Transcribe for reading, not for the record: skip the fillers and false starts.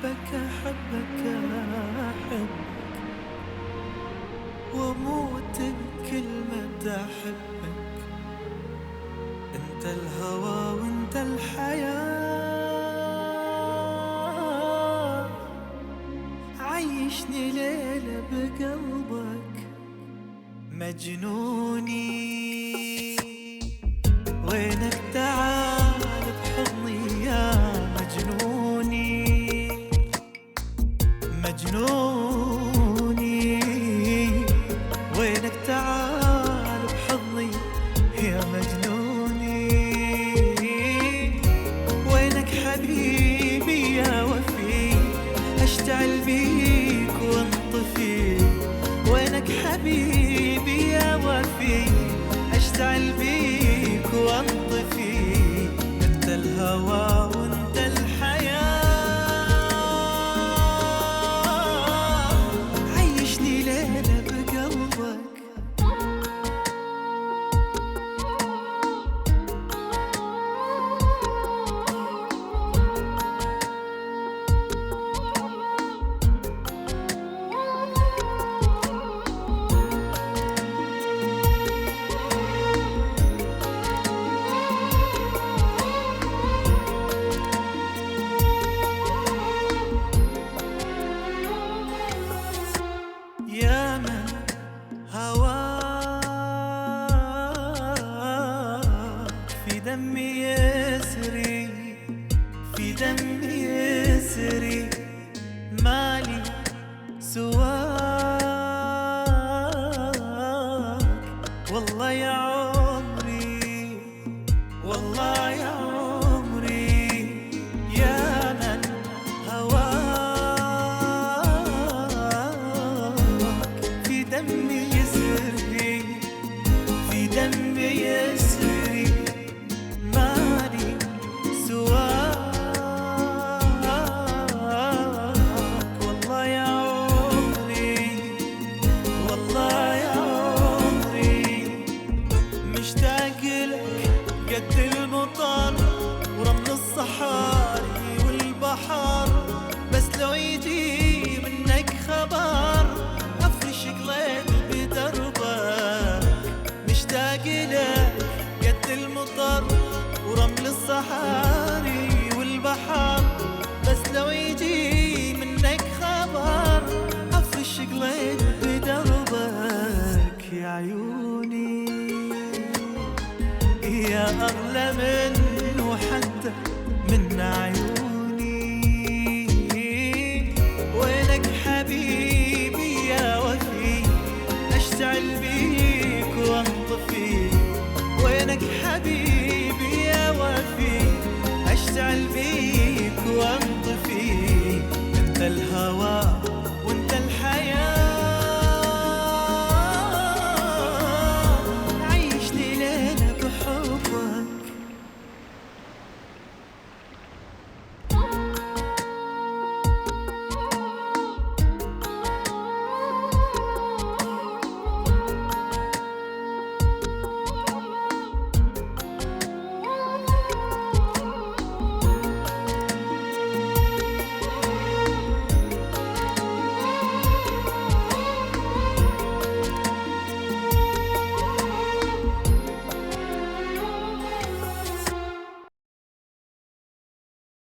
أحبك أحبك أحبك وأموت بكلمة أحبك. أنت الهوى وأنت الحياة، عيشني ليلة بقلبك مجنوني. وينك تعال بحضني يا مجنوني مجنوني. وينك تعال بحضني يا مجنوني. وينك حبيبي يا وفي أشتعل بيك وانطفي. وينك حبيبي يا وفي أشتعل بيك وانطفي. أنت الهوى وأنت الحياة، عيشني ليلة بقلبك. يا من هواك في دمي يسري، في دمي يسري. مالي سواك والله يا عمري، والله يا عمري. يا من في دمي يسري، في دمي يسري. مالي سواك والله يا عمري، والله يا عمري. مشتاق لك قد المطر ورمل الصحاري والبحر. بس لو يجي منك خبر أفرش قلبي بدربك. مشتاق لك قد المطر ورمل الصحاري والبحر. بس لو يجي منك خبر أفرش قلبي بدربك. يا عيوني يا أغلى من